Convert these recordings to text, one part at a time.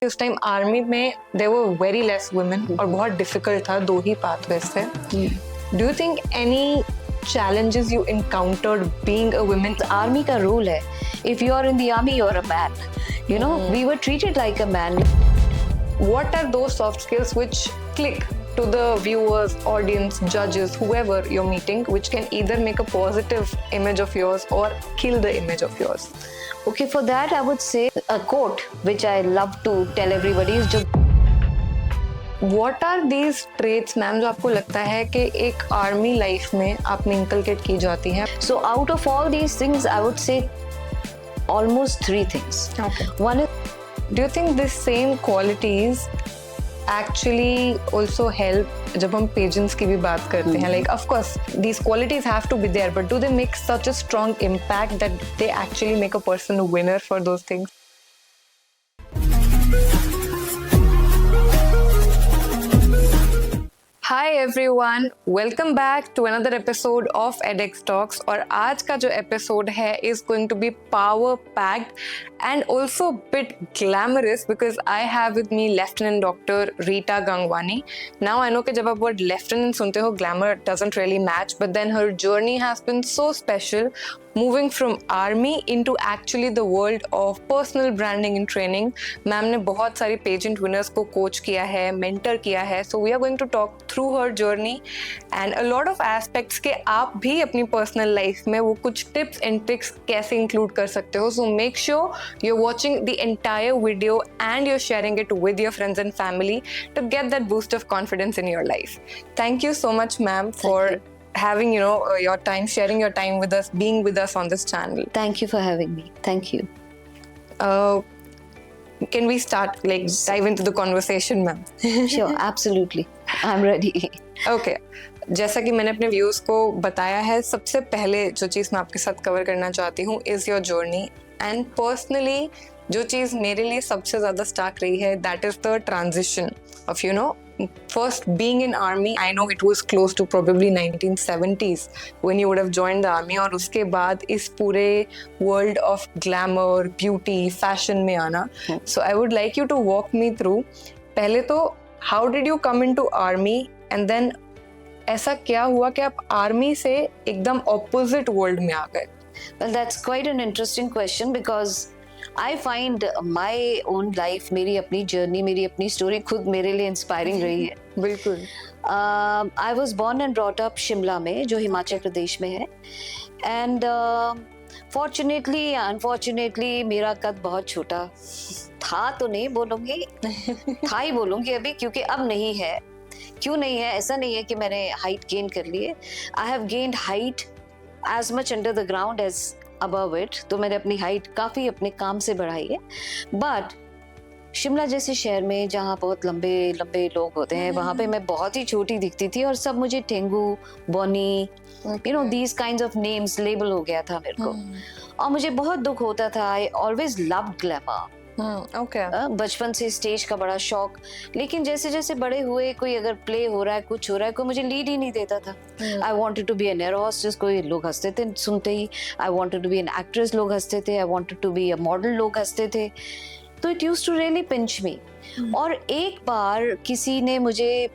उस time army में there were very less women और बहुत डिफिकल्ट था, 2 ही पाथवेज थे. Do you think any challenges you encountered being a woman? Army का रूल है, if you are in the army you're a man, you know. We were treated like a man. What are those soft skills which click to the viewers, audience, judges, whoever you're meeting, which can either make a positive image of yours or kill the image of yours? Okay, for that I would say a quote which I love to tell everybody is जो What are these traits, ma'am, जो आपको लगता है कि एक army life में आप में inculcate की जाती हैं? So out of all these things I would say almost 3 things. Okay. One is, Do you think these same qualities actually also help जब हम pageants की भी बात करते हैं? Like, of course, these qualities have to be there, but do they make such a strong impact that they actually make a person a winner for those things? Hi everyone, welcome back to another episode of edX Talks. और आज का जो episode है is going to be power packed and also bit glamorous because I have with me Lieutenant Dr. Rita Gangwani. Now I know कि जब आप word lieutenant सुनते हो, glamour doesn't really match, but then her journey has been so special, moving from army into actually the world of personal branding and training. Ma'am ने बहुत सारी pageant winners को coach किया है, mentor किया है. So we are going to talk through her journey and a lot of aspects के आप भी अपनी personal life में वो कुछ tips and tricks कैसे include कर सकते हो. So make sure you're watching the entire video and you're sharing it with your friends and family to get that boost of confidence in your life. Thank you so much, ma'am, for having your time, sharing your time with us, being with us on this channel. thank you for having me. Thank you. Can we start, like, dive into the conversation, ma'am? Sure, absolutely. I'm ready. Okay. जैसा कि मैंने अपने viewers को बताया है, सबसे पहले जो चीज़ मैं आपके साथ कवर करना चाहती हूँ is your journey. And personally जो चीज़ मेरे लिए सबसे ज़्यादा स्टार्क रही है, that is the transition of first being in army. I know it was close to probably 1970s when you would have joined the army, और उसके बाद इस पूरे world of glamour, beauty, fashion में आना. So I would like you to walk me through. पहले तो how did you come into army and then ऐसा क्या हुआ कि आप आर्मी से एकदम opposite world में आ गए? Well, that's quite an interesting question because I find my own life, मेरी अपनी journey, मेरी अपनी story खुद मेरे लिए inspiring रही है. बिल्कुल. I was born and brought up Shimla में, जो हिमाचल प्रदेश में है. And fortunately, unfortunately, मेरा कद बहुत छोटा था, तो नहीं बोलूँगी, था ही बोलूँगी अभी, क्योंकि अब नहीं है. क्यों नहीं है? ऐसा नहीं है कि मैंने height gain कर ली है. I have gained height as much under the ground as above it. तो मैंने अपनी हाइट काफ़ी अपने काम से बढ़ाई है. बट शिमला जैसे शहर में जहाँ बहुत लंबे लंबे लोग होते हैं, वहाँ पे मैं बहुत ही छोटी दिखती थी और सब मुझे टेंगू, Bonnie, these kinds of names label हो गया था मेरे को. और मुझे बहुत दुख होता था. I always loved glamour. बचपन से स्टेज का बड़ा शौक. लेकिन जैसे जैसे बड़े हुए, कोई अगर प्ले हो रहा है, कुछ हो रहा है, कोई मुझे लीड ही नहीं देता था. I wanted to be an air hostess, कोई लोग हंसते थे सुनते ही. I wanted to be an actress, लोग हंसते थे. I wanted to be a model, लोग हंसते थे. तो it used to really pinch me. और एक बार किसी ने मुझे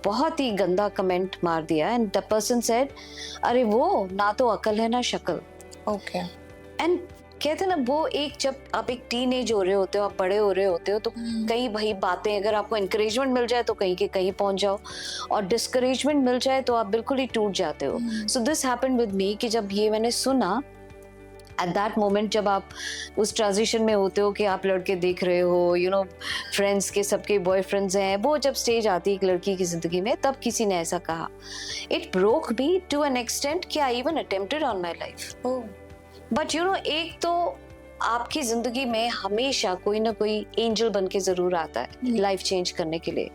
बहुत ही गंदा कमेंट मार दिया एंड द पर्सन सेड, अरे वो ना तो अकल है ना शक्ल. ओके. एंड कहते हैं ना, वो एक, जब आप एक टीनेज हो रहे होते हो, आप बड़े हो रहे होते हो, तो कई भाई बातें, अगर आपको इंकरेजमेंट मिल जाए तो कहीं के कहीं पहुंच जाओ, और डिस्करेजमेंट मिल जाए तो आप बिल्कुल ही टूट जाते हो. So this happened with me कि जब ये मैंने सुना, एट दैट मोमेंट, जब आप उस ट्रांजिशन में होते हो कि आप लड़के देख रहे हो, फ्रेंड्स के सबके बॉयफ्रेंड्स हैं, वो जब स्टेज आती है एक लड़की की जिंदगी में, तब किसी ने ऐसा कहा. It broke me to an extent कि I even attempted on my life. But एक तो आपकी जिंदगी में हमेशा कोई ना कोई एंजल बन के जरूर आता है लाइफ चेंज करने के लिए.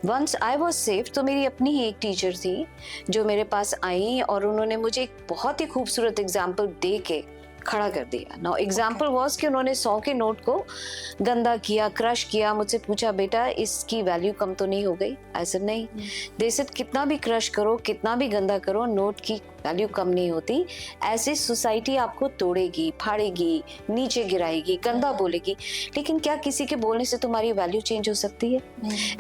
वंस आई वॉज सेफ, तो मेरी अपनी ही एक टीचर थी जो मेरे पास आई और उन्होंने मुझे एक बहुत ही खूबसूरत एग्जाम्पल दे के खड़ा कर दिया. नाउ एग्जाम्पल वाज कि उन्होंने 100 के नोट को गंदा किया, क्रश किया. मुझसे पूछा बेटा इसकी वैल्यू कम तो नहीं हो गई? आई सेड नहीं. दे सेड कितना भी क्रश करो, कितना भी गंदा करो, नोट की वैल्यू कम नहीं होती. ऐसे सोसाइटी आपको तोड़ेगी, फाड़ेगी, नीचे गिराएगी, गंदा बोलेगी, लेकिन क्या किसी के बोलने से तुम्हारी वैल्यू चेंज हो सकती है?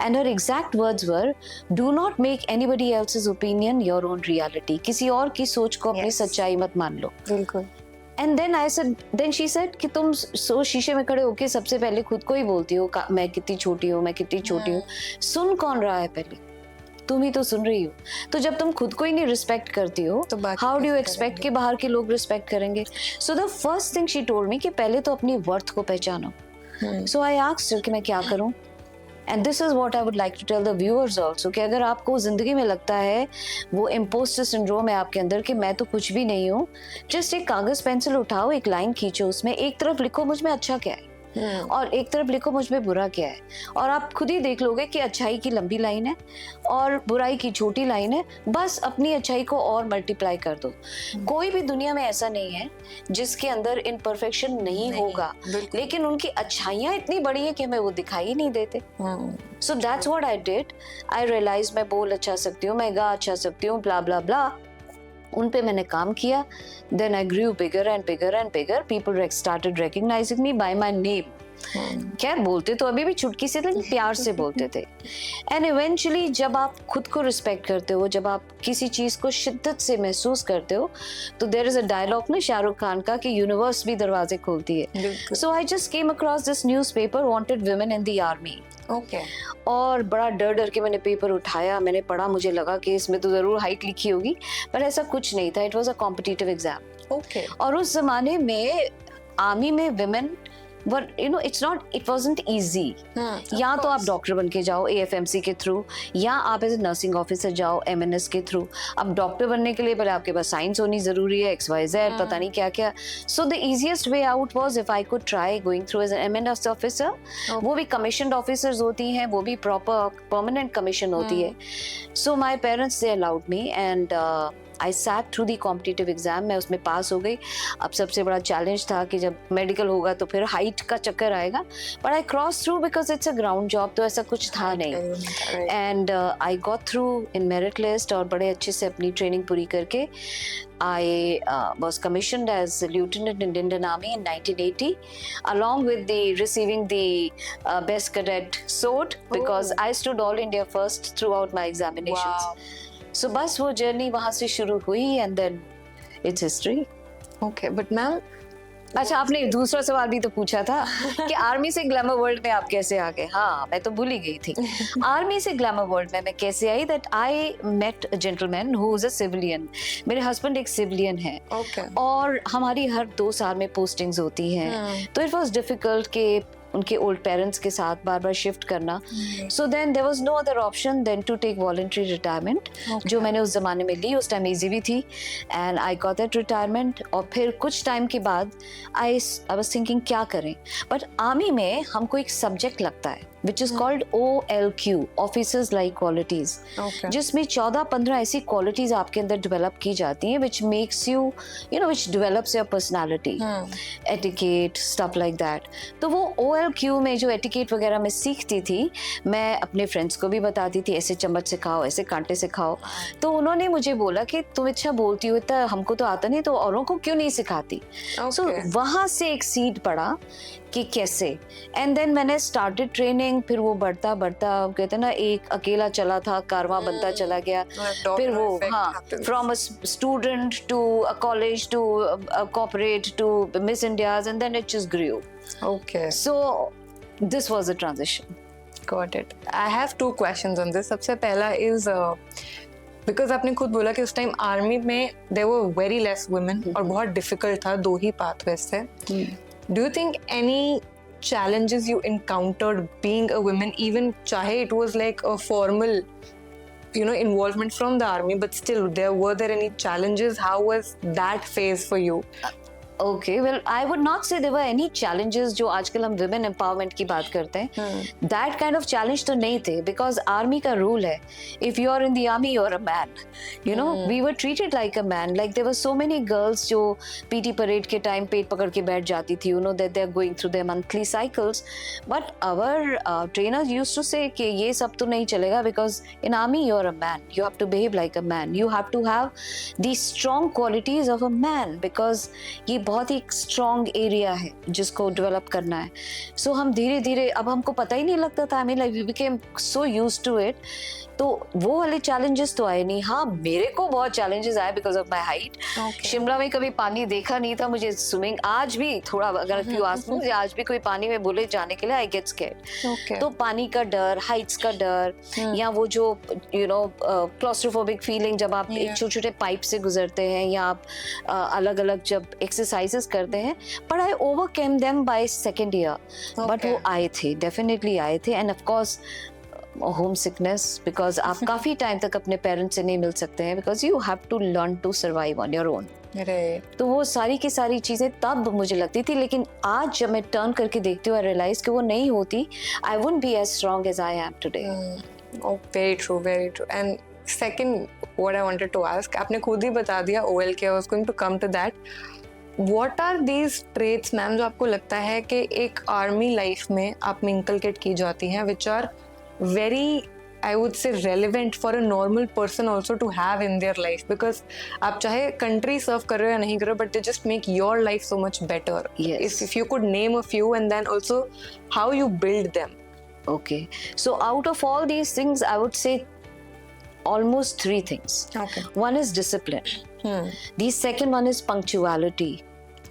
And her exact words were, do not make anybody else's opinion your own reality. किसी और की सोच को अपनी सच्चाई मत मान लो. बिल्कुल. एंड देन शी सेड कि तुम शीशे में खड़े होके सबसे पहले खुद को ही बोलती हो मैं कितनी छोटी हूँ, मैं कितनी छोटी हूँ. सुन कौन रहा है? पहले तुम ही तो सुन रही हो. तो जब तुम खुद को ही नहीं रिस्पेक्ट करती हो तो हाउ डू यू एक्सपेक्ट कि बाहर के लोग रिस्पेक्ट करेंगे? So the first thing she told me कि पहले तो अपनी वर्थ को पहचानो. सो आई आस्क्ड हर कि मैं क्या करूं. And this is what I would like to tell the viewers also कि अगर आपको जिंदगी में लगता है वो इम्पोस्टर सिंड्रोम है आपके अंदर कि मैं तो कुछ भी नहीं हूँ, जस्ट एक कागज पेंसिल उठाओ, एक लाइन खींचो, उसमें एक तरफ लिखो मुझ में अच्छा क्या है और एक तरफ लिखो मुझ में बुरा क्या है, और आप खुद ही देख लोगे कि अच्छाई की लंबी लाइन है और बुराई की छोटी लाइन है. बस अपनी अच्छाई को और मल्टीप्लाई कर दो. कोई भी दुनिया में ऐसा नहीं है जिसके अंदर इम्परफेक्शन नहीं होगा, लेकिन उनकी अच्छाइयाँ इतनी बड़ी है कि हमें वो दिखाई ही नहीं देते. So that's what I did. I realise मैं बोल अच्छा सकती हूँ, मैं गा अच्छा सकती हूँ, ब्ला ब्ला ब्ला. उन पे मैंने काम किया. Then I grew bigger and bigger and bigger. People started recognising me by my name. खैर बोलते तो अभी भी चुटकी से थे, प्यार से बोलते थे. एंड इवेंचुअली जब आप खुद को रिस्पेक्ट करते हो, जब आप किसी चीज को शिद्दत से महसूस करते हो, तो देयर इज अ डायलॉग ना शाहरुख खान का कि यूनिवर्स भी दरवाजे खोलती है. So I just came across this newspaper, wanted women in the army. Okay. और बड़ा डर डर के मैंने पेपर उठाया, मैंने पढ़ा, मुझे लगा कि इसमें तो जरूर हाइट लिखी होगी, पर ऐसा कुछ नहीं था. It was a competitive exam. Okay. और उस जमाने में आर्मी में women were it wasn't easy. या तो आप डॉक्टर बन के जाओ AFMC के थ्रू, या आप एज ए नर्सिंग ऑफिसर जाओ MNS के थ्रू. अब डॉक्टर बनने के लिए पहले आपके पास साइंस होनी जरूरी है, XYZ पता नहीं क्या क्या. So the easiest way out was if I could try going through as an MNS officer. वो भी कमीशन्ड ऑफिसर्स होती हैं, वो भी प्रॉपर परमानेंट कमीशन होती है. So my parents they allowed me and I sat through the competitive exam. मैं उसमें पास हो गई. अब सबसे बड़ा चैलेंज था कि जब मेडिकल होगा तो फिर हाइट का चक्कर आएगा, but I cross through because it's a ground job, तो ऐसा कुछ था नहीं. And I got through in merit list और बड़े अच्छे से अपनी ट्रेनिंग पूरी करके I was commissioned as a lieutenant in Indian Army in 1980, along with receiving the best cadet sword, because I stood all India first throughout my examinations. Wow. So बस वो journey वहाँ से शुरू हुई and then it's history. Okay, but ma'am, अच्छा आपने दूसरा सवाल भी तो पूछा था कि आर्मी से ग्लैमर वर्ल्ड में आप कैसे आ गए. हाँ, मैं तो भूल ही गई थी. आर्मी से ग्लैमर वर्ल्ड में मैं कैसे आई, that I met a gentleman who is a civilian. मेरे हस्बैंड एक सिविलियन है. और हमारी हर 2 साल में पोस्टिंग्स होती हैं, तो इट वाज डिफिकल्ट कि उनके ओल्ड पेरेंट्स के साथ बार बार शिफ्ट करना. So then there was no other option than to take voluntary retirement, जो मैंने उस जमाने में ली. उस टाइम इजी भी थी and I got that retirement. और फिर कुछ टाइम के बाद आई वाज थिंकिंग क्या करें. बट आर्मी में हमको एक सब्जेक्ट लगता है which is called OLQ, Officers Like Qualities, जिसमें 14-15 ऐसी qualities आपके अंदर develop की जाती हैं which makes you, which develops your personality, etiquette, stuff like that. तो वो OLQ में जो etiquette वगैरह मैं सीखती थी, मैं अपने friends को भी बताती थी, ऐसे चम्मच से खाओ, ऐसे कांटे से खाओ. तो उन्होंने मुझे बोला कि तुम अच्छा बोलती हो, इतना हमको तो आता नहीं, तो औरों को क्यों नहीं सिखाती. So वहाँ से एक सीड पड़ा कि कैसे. एंड देन मैंने स्टार्टेड ट्रेनिंग. फिर वो बढ़ता बढ़ता, कहते ना एक अकेला चला था, कारवां बनता चला गया. फिर वो from a student to a college to corporate to Miss Indias and then it just grew. Okay, so this was a transition. Got it. I have 2 questions on this. सबसे पहला इज बिकॉज आपने खुद बोला कि उस time army में there were very less women और बहुत डिफिकल्ट था, 2 ही पाथवेज थे. Do you think any challenges you encountered being a woman, even chahe it was like a formal, involvement from the army, but still were there any challenges? How was that phase for you? Okay, well, I would not say there were any challenges जो आजकल हम women empowerment की बात करते हैं. That kind of challenge तो नहीं थे, because army का rule है, if you are in the army, you are a man. You know, we were treated like a man. Like there were so many girls जो PT parade के time पेट पकड़ के बैठ जाती थी, you know that they are going through their monthly cycles. But our trainers used to say कि ये सब तो नहीं चलेगा, because in army you are a man. You have to behave like a man. You have to have the strong qualities of a man, because ये बहुत ही strong area है जिसको डेवलप करना है. सो हम धीरे धीरे, अब हमको पता ही नहीं लगता था, I mean like we became so used to it. तो वो वाले चैलेंजेस तो आए नहीं. हाँ, मेरे को बहुत चैलेंजेस आए because of my height. Shimla में कभी पानी देखा नहीं था, मुझे स्विमिंग आज भी थोड़ा, अगर यू आस्क मुझे आज भी कोई पानी में बोले जाने के लिए, आई गेट स्कैर्ड. तो पानी का डर, हाइट्स का डर, या वो जो यू नो क्लॉस्ट्रोफोबिक फीलिंग जब आप एक छोटे छोटे पाइप से गुजरते हैं, या आप अलग अलग जब एक्सरसाइजेस करते हैं. But I overcame them by second year. But वो आए थे, डेफिनेटली आए थे. End of course home sickness, because आप काफी टाइम तक अपने पेरेंट्स से नहीं मिल सकते हैं, because you have to learn to survive on your own. तो वो सारी की सारी चीजें तब मुझे लगती थी, लेकिन आज जब मैं टर्न करके देखती हूँ, आई रियलाइज कि वो नहीं होती, I wouldn't be as strong as I am today. Very true, very true. And second, what I wanted to ask, आपने खुद ही बता दिया OLK, I was going to come to that. What are these traits, ma'am, जो आपको लगता है कि एक आर्मी लाइफ में आप में इंकलकेट की जाती हैं, which are very, I would say, relevant for a normal person also to have in their life, because आप चाहे country serve कर रहे हो या नहीं कर रहे हो, but they just make your life so much better. Yes. If you could name a few, and then also how you build them. Okay, so out of all these things, I would say almost three things. Okay. One is discipline. The second one is punctuality.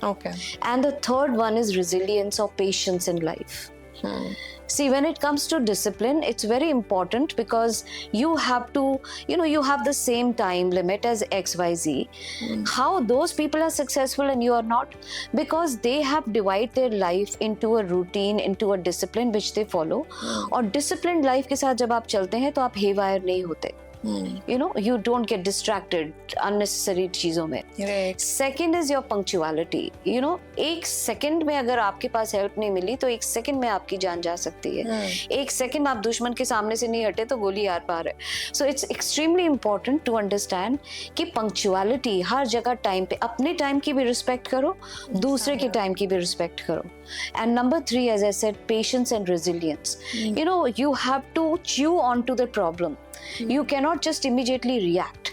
Okay. And the third one is resilience or patience in life. See, when it comes to discipline, it's very important, because you have to, you know, you have the same time limit as XYZ. How those people are successful and you are not? Because they have divided their life into a routine, into a discipline which they follow. और disciplined life के साथ जब आप चलते हैं तो आप haywire नहीं होते. You know, you don't get distracted unnecessary चीजों में. Second is your punctuality. You know, एक सेकंड में अगर आपके पास हेल्प नहीं मिली तो एक सेकंड में आपकी जान जा सकती है. एक सेकंड में आप दुश्मन के सामने से नहीं हटे तो गोली आर पार है. So it's extremely important to understand कि punctuality, हर जगह टाइम पे, अपने टाइम की भी रिस्पेक्ट करो, दूसरे के टाइम की भी रिस्पेक्ट करो. And number 3, as I said, patience and resilience. You know, you have to chew onto the problem. You cannot just immediately react.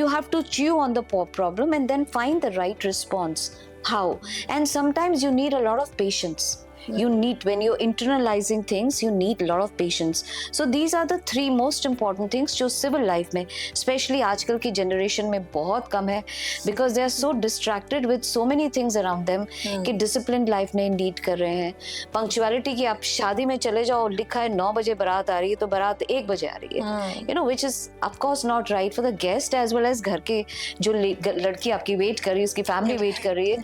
You have to chew on the problem and then find the right response. How? And sometimes you need a lot of patience. You need, when you're internalizing things, you need a lot of patience. So these are the 3 most important things जो civil life में, especially आजकल की generation में बहुत कम है, because they are so distracted with so many things around them कि disciplined life नहीं need कर रहे हैं. Punctuality की आप शादी में चले जाओ, लिखा है 9 बजे बारात आ रही है तो बारात 1 बजे आ रही है. You know, which is of course not right for the guest as well as घर के जो लड़की आपकी wait कर रही है, उसकी family wait कर रही है.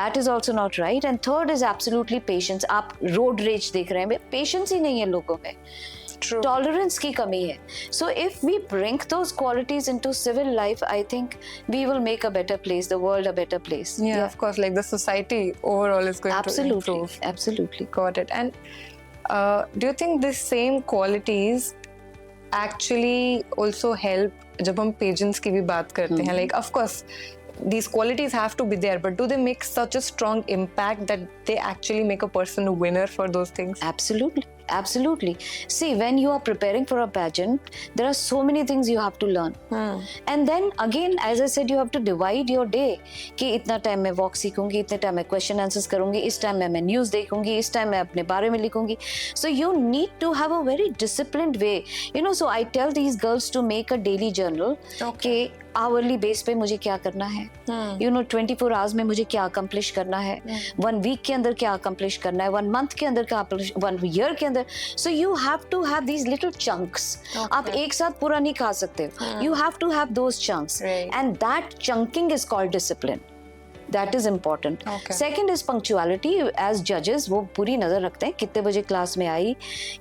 That is also not right. And third is absolutely patience. आप रोड रेज देख रहे हैं, पेशेंस ही नहीं है लोगों में. टॉलरेंस की कमी है. So if we bring those qualities into civil life, I think we will make a better place, the world a better place. Yeah, of course, like the society overall is going to improve. Absolutely. Got it. And do you think these same qualities actually also help जब हम patience की भी बात करते हैं, like of course these qualities have to be there, but do they make such a strong impact that they actually make a person a winner for those things? Absolutely. See, when you are preparing for a pageant, there are so many things you have to learn. And then again, as I said, you have to divide your day. कि इतना time मैं walk सीखूंगी, इतने time मैं question answers करूंगी, इस time मैं news देखूंगी, इस टाइम मैं अपने बारे में लिखूंगी. So you need to have a very disciplined way. You know, so I tell these girls to make a daily journal. कि आवरली बेस पे मुझे क्या करना है, यू नो 24 आवर्स में मुझे क्या अकम्प्लिश करना है, 1 वीक के अंदर क्या अकम्प्लिश करना है, 1 मंथ के अंदर क्या, 1 ईयर के अंदर. So you have to have these little chunks. आप एक साथ पूरा नहीं खा सकते. You have to have those chunks, and that chunking is called discipline. That is important. Okay. Second is punctuality. As judges, वो पूरी नजर रखते हैं कितने बजे क्लास में आई,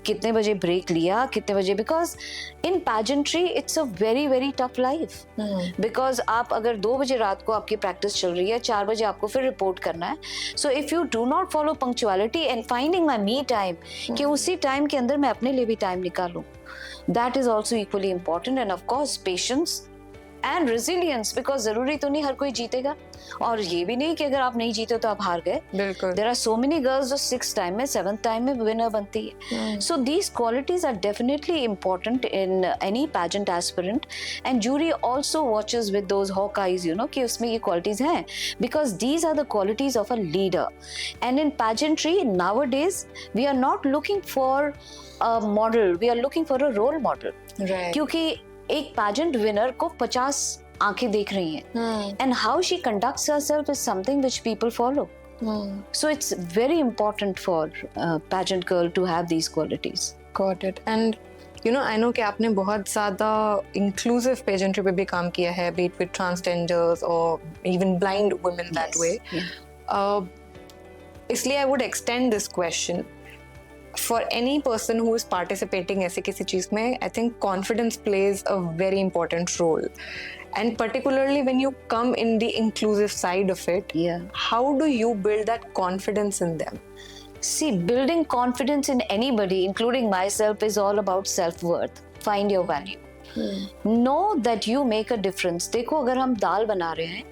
कितने बजे ब्रेक लिया, कितने बजे, because in pageantry it's a very very tough life. Because आप अगर 2 बजे रात को आपकी प्रैक्टिस चल रही है, 4 बजे आपको फिर रिपोर्ट करना है. So if you do not follow punctuality and finding my me time, कि उसी टाइम के अंदर मैं अपने लिए भी टाइम निकालूं, that is also equally important. And of course patience and resilience, because जरूरी तो नहीं हर कोई जीतेगा, और ये भी नहीं कि अगर आप नहीं जीते तो आप हार गए. बिल्कुल. There are so many girls जो 6th टाइम में 7th टाइम में विनर बनती है. So these qualities are definitely important in any pageant aspirant, and jury also watches with those hawk eyes, you know, कि उसमें ये qualities हैं, because these are the qualities of a leader. And in pageantry nowadays we are not looking for a model, we are looking for a role model. Right. क्योंकि एक pageant winner को 50 आंखें देख रही हैं, and how she conducts herself is something which people follow. So it's very important for pageant girl to have these qualities. Got it. And you know, I know कि आपने बहुत ज़्यादा inclusive pageantry पे भी काम किया है, be it with transgenders or even blind women that Yes, way. yeah. इसलिए I would extend this question. For any person who is participating ऐसे किसी चीज़ में, I think confidence plays a very important role. And particularly when you come in the inclusive side of it, Yeah. how do you build that confidence in them? See, building confidence in anybody, including myself, is all about self-worth. Find your value. Know that you make a difference. देखो, अगर हम दाल बना रहे हैं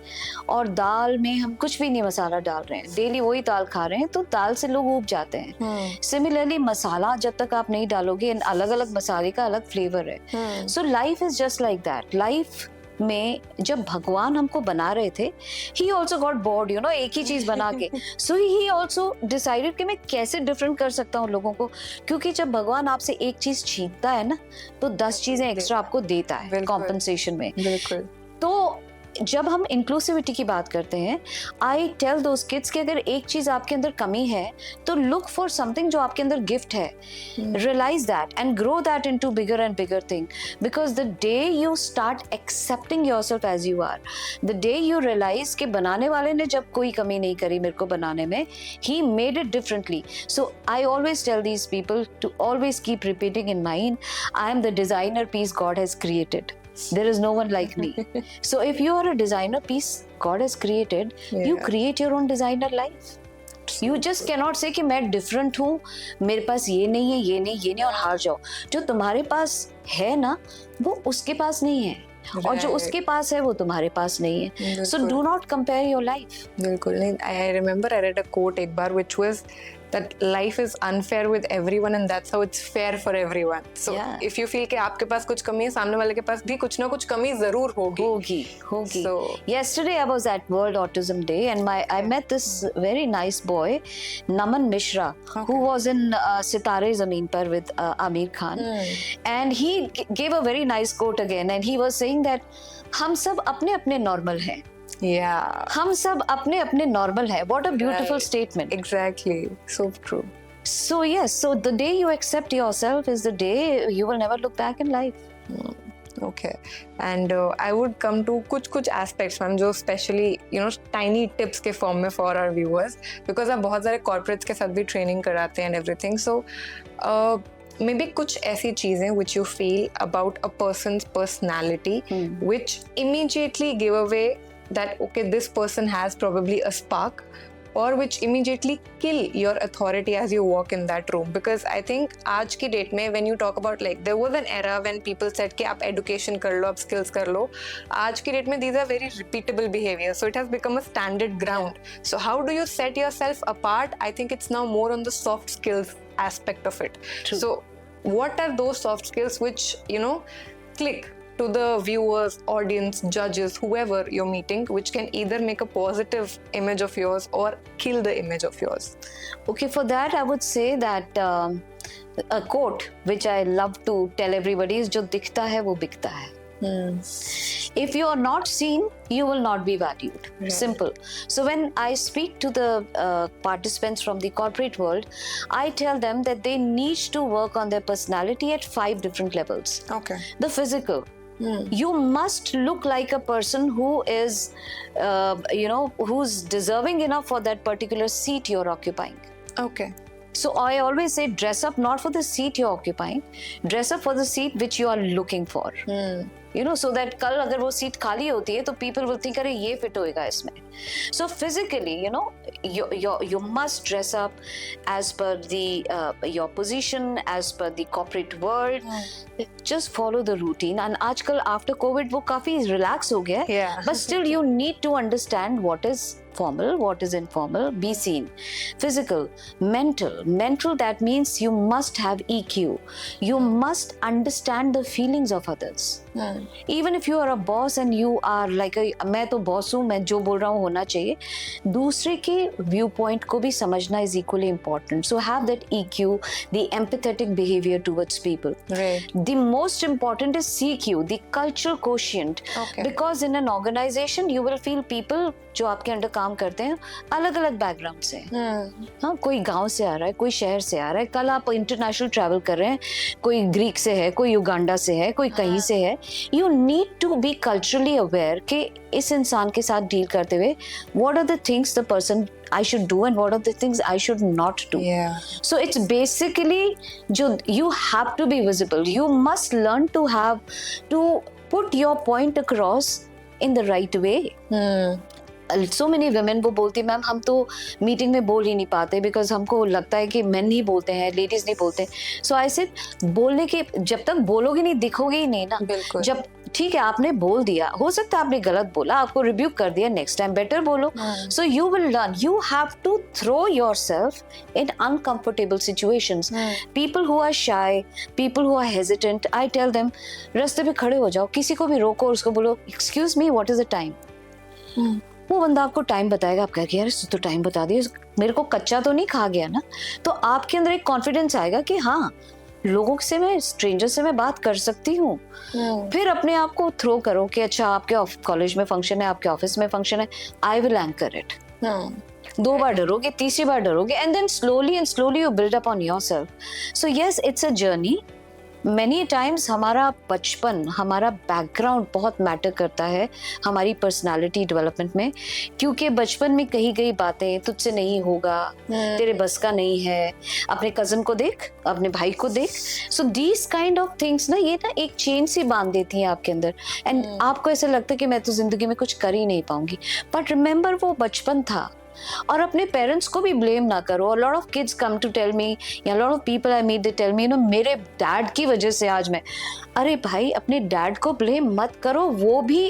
और दाल में हम कुछ भी नहीं मसाला डाल रहे हैं, डेली वही दाल खा रहे हैं, तो दाल से लोग ऊब जाते हैं. सिमिलरली मसाला जब तक आप नहीं डालोगे, अलग अलग मसाले का अलग फ्लेवर है. So life is just like that. Life में जब भगवान हमको बना रहे थे, he also got bored, you know, एक ही चीज बना के. So he also decided कि मैं कैसे डिफरेंट कर सकता हूँ लोगों को, क्योंकि जब भगवान आपसे एक चीज छीनता है ना, तो 10 चीजें एक्स्ट्रा आपको देता है कॉम्पनसेशन में. बिल्कुल. तो जब हम इंक्लूसिविटी की बात करते हैं, आई टेल दोज किड्स कि अगर एक चीज आपके अंदर कमी है, तो लुक फॉर समथिंग जो आपके अंदर गिफ्ट है. Realise that and grow that into bigger and bigger thing, because the day you start accepting yourself as you are, the day you realise कि बनाने वाले ने जब कोई कमी नहीं करी मेरे को बनाने में, he made it differently. So I always tell these people to always keep repeating in mind, I am the designer piece God has created. There is no one like me. So if you are a designer piece God has created, you create your own designer life. You just cannot say कि मैं different हूँ, मेरे पास ये नहीं है, ये नहीं, ये नहीं, और हार जाओ. जो तुम्हारे पास है ना, वो उसके पास नहीं है, और जो उसके पास है वो तुम्हारे पास नहीं है. So do not compare your life. बिल्कुल नहीं. I remember I read a quote एक बार which was that life is unfair with everyone and that's how it's fair for everyone. So if you feel कि आपके पास कुछ कमी है, सामने वाले के पास भी कुछ ना कुछ कमी जरूर होगी. So yesterday I was at World Autism Day and I met this very nice boy, Naman Mishra, who was in Sitare Zameen Par with Amir Khan, and he gave a very nice quote again, and he was saying that हम सब अपने अपने normal हैं. Yeah. हम सब अपने अपने normal है. What a beautiful statement. Exactly. So true. So yes, so the day you accept yourself is the day you will never look back in life. Okay. And I would come to कुछ aspects ma'am जो specially you know tiny tips के form में for our viewers, because आप बहुत सारे corporates के साथ भी training कराते हैं and everything. So maybe कुछ ऐसी चीजें which you feel about a person's personality which immediately give away that okay, this person has probably a spark, or which immediately kill your authority as you walk in that room. Because I think आज की date में when you talk about like there was an era when people said कि आप education कर लो, आप skills कर लो. आज की date में these are very repeatable behaviors, so it has become a standard ground. So how do you set yourself apart? I think it's now more on the soft skills aspect of it. True. So what are those soft skills which you know click to the viewers, audience, judges, whoever you're meeting, which can either make a positive image of yours or kill the image of yours? Okay, for that I would say that a quote which I love to tell everybody is जो दिखता है वो बिकता है. If you are not seen, you will not be valued. Right. Simple. So when I speak to the participants from the corporate world, I tell them that they need to work on their personality at 5 different levels. Okay. The physical. You must look like a person who is, who's deserving enough for that particular seat you're occupying. Okay. So I always say, dress up not for the seat you're occupying, dress up for the seat which you are looking for. So that कल अगर वो seat खाली होती है तो people will think अरे ये fit होएगा इसमें. So physically, you must dress up as per your position, as per the corporate world. Just follow the routine. And आजकल after COVID वो काफी relax हो गया है. Yeah. But still you need to understand what is formal, what is informal, be seen. Physical, mental, that means you must have EQ. You must understand the feelings of others. Even if you are a boss and you are like मैं तो boss हूँ, मैं जो बोल रहा हूँ होना चाहिए. दूसरे के व्यू पॉइंट को भी समझना is equally important. So have that EQ, the empathetic behavior towards people. Right. The most important is CQ, the cultural quotient. Okay. Because in an organization you will feel people जो आपके under काम करते हैं अलग अलग background से हैं. हाँ, कोई गांव से आ रहा है, कोई शहर से आ रहा है. कल आप इंटरनेशनल ट्रैवल कर रहे हैं, कोई ग्रीक से है, कोई युगांडा से है, कोई कहीं से है. You need to be culturally aware कि इस इंसान के साथ डील करते हुए what are the things the person I should do and what are the things I should not do. Yeah. So it's basically you have to be visible. You must learn to put your point across in the right way. So many women वो बोलती ma'am हम तो meeting में बोल ही नहीं पाते because हमको लगता है कि मेन ही बोलते हैं, लेडीज नहीं बोलते. सो आई सेड बोलने के जब तक बोलोगे नहीं दिखोगे ही नहीं ना. बिल्कुल. जब ठीक है आपने बोल दिया, हो सकता है आपने गलत बोला, आपको रिब्यूक कर दिया, नेक्स्ट टाइम बेटर बोलो. So you will learn. You have to throw yourself in uncomfortable situations. People who are shy, people who are hesitant, I tell them रास्ते पे खड़े हो जाओ, किसी को भी रोको और उसको बोलो excuse me what is the time. वो बंदा आपको टाइम बताएगा, आप कहेंगे यार तो टाइम बता दिया, मेरे को कच्चा तो नहीं खा गया ना. तो आपके अंदर एक कॉन्फिडेंस आएगा कि हाँ लोगों से मैं स्ट्रेंजर से मैं बात कर सकती हूँ. फिर अपने आप को थ्रो करो कि अच्छा आपके कॉलेज में फंक्शन है, आपके ऑफिस में फंक्शन है, आई विल एंकर इट. 2 बार डरोगे, तीसरी बार डरोगे, and then slowly you build up on yourself. So yes it's a journey. Many times हमारा बचपन, हमारा बैकग्राउंड बहुत मैटर करता है हमारी पर्सनालिटी डेवलपमेंट में, क्योंकि बचपन में कही गई बातें तुझसे नहीं होगा, तेरे बस का नहीं है, अपने कजन को देख, अपने भाई को देख. So these kind of things ना ये ना एक चेन सी बांध देती हैं आपके अंदर, एंड आपको ऐसा लगता है कि मैं तो जिंदगी में कुछ कर ही नहीं पाऊंगी. बट रिमेंबर वो बचपन था. और अपने पेरेंट्स को भी ब्लेम ना करो. Lot of kids come to tell me, या lot of people I meet they tell me मेरे डैड की वजह से आज मैं. अरे भाई अपने डैड को ब्लेम मत करो, वो भी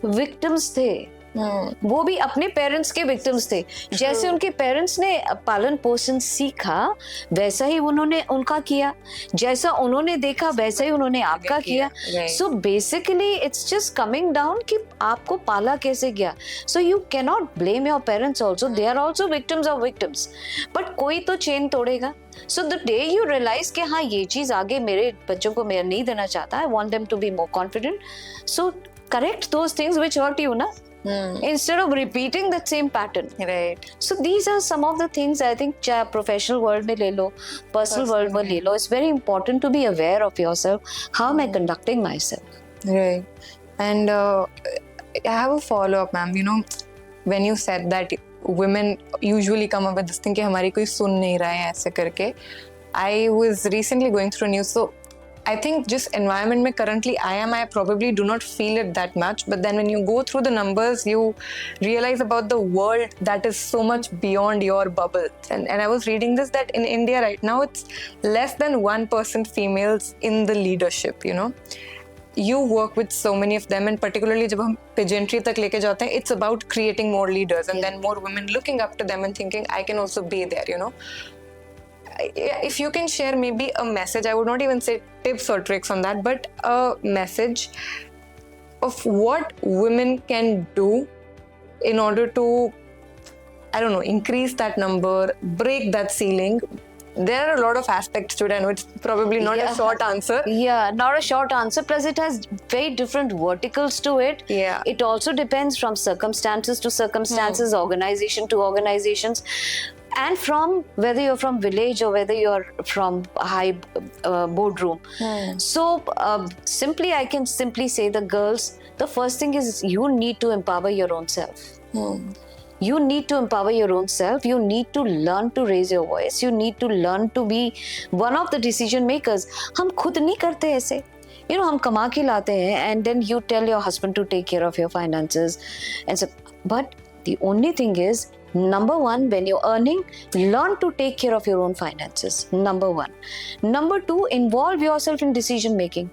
विक्टिम्स थे. वो भी अपने पेरेंट्स के विक्टिम्स थे. जैसे उनके पेरेंट्स ने पालन पोषण सीखा वैसा ही उन्होंने उनका किया, जैसा उन्होंने देखा वैसा ही उन्होंने आपका किया. So basically it's just coming down कि आपको पाला कैसे गया. So you can not blame your parents also, they are also victims of victims. But कोई तो चेन तोड़ेगा. So the day you realise कि हाँ ये चीज आगे मेरे बच्चों को मैं नहीं देना चाहता, I want them to be more confident, so correct those things which hurt you ना. Instead of repeating that same pattern. Right. So these are some of the things I think चाहे professional world में ले लो, personal world में ले लो, it's very important to be aware of yourself. How am I conducting myself? Right. And I have a follow-up, ma'am. When you said that women usually come up with this thing कि हमारी कोई सुन नहीं रहा है ऐसे करके. I was recently going through news, so I think just environment में currently I probably do not feel it that much, but then when you go through the numbers you realize about the world that is so much beyond your bubble. And I was reading this that in India right now it's less than 1% females in the leadership. You work with so many of them, and particularly जब हम pageantry तक लेके जाते हैं, it's about creating more leaders and then more women looking up to them and thinking I can also be there. If you can share maybe a message, I would not even say tips or tricks on that, but a message of what women can do in order to, I don't know, increase that number, break that ceiling. There are a lot of aspects to it. I know it's probably not a short answer. Yeah, not a short answer. Plus, it has very different verticals to it. Yeah. It also depends from circumstances to circumstances, organization to organizations. and from whether you're from village or whether you're from high boardroom. So simply I can simply say the girls, the first thing is you need to empower your own self. You need to empower your own self. You need to learn to raise your voice. You need to learn to be one of the decision makers. हम खुद नहीं करते ऐसे. You know, हम कमा के लाते हैं and then you tell your husband to take care of your finances and so, but the only thing is, number one, when you're earning, learn to take care of your own finances. Number one. Number two, involve yourself in decision making.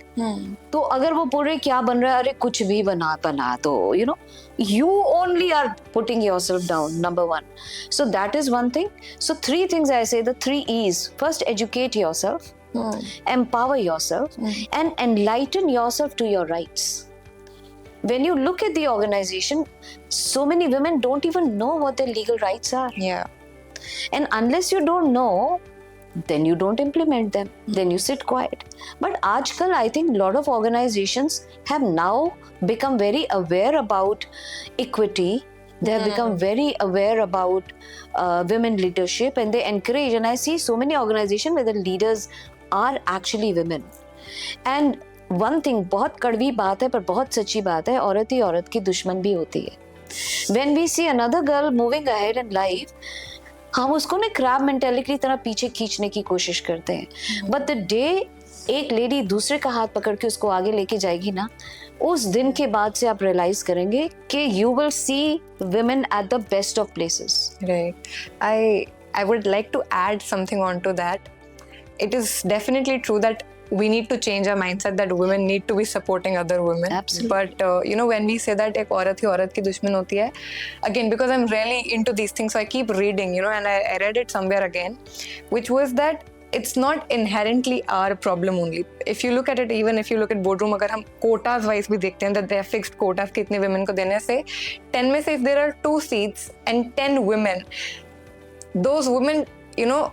तो अगर वो बोल रहे क्या बन रहा है, अरे कुछ भी बना तो you know, you only are putting yourself down. Number one. So that is one thing. So 3 things I say, the 3 E's. First, educate yourself, empower yourself, and enlighten yourself to your rights. When you look at the organization, so many women don't even know what their legal rights are. Yeah. And unless you don't know, then you don't implement them. Then you sit quiet. But aajkal, I think a lot of organizations have now become very aware about equity. They have become very aware about women leadership, and they encourage. And I see so many organizations where the leaders are actually women. And one thing, बहुत कड़वी बात है पर बहुत सच्ची बात है, औरत ही औरत की दुश्मन भी होती है. When we see another girl moving ahead in life, हम उसको ना क्रैब मेंटालिटी की तरह पीछे खींचने की कोशिश करते हैं. But the day एक लेडी दूसरे का हाथ पकड़ के उसको आगे लेके जाएगी ना, उस दिन के बाद से आप रियलाइज करेंगे कि you will see women at the best of places. Right. I would like to add something onto that. It is definitely true that we need to change our mindset that women need to be supporting other women. Absolutely. But you know, when we say that एक औरत ही औरत की दुश्मन होती है, again, because I'm really into these things, so I keep reading, you know, and I read it somewhere again, which was that it's not inherently our problem only. If you look at it, even if you look at boardroom, अगर हम quotas wise भी देखते हैं that there are fixed quotas कि इतने women को देने से 10 में से if there are 2 seats and 10 women, those women, you know,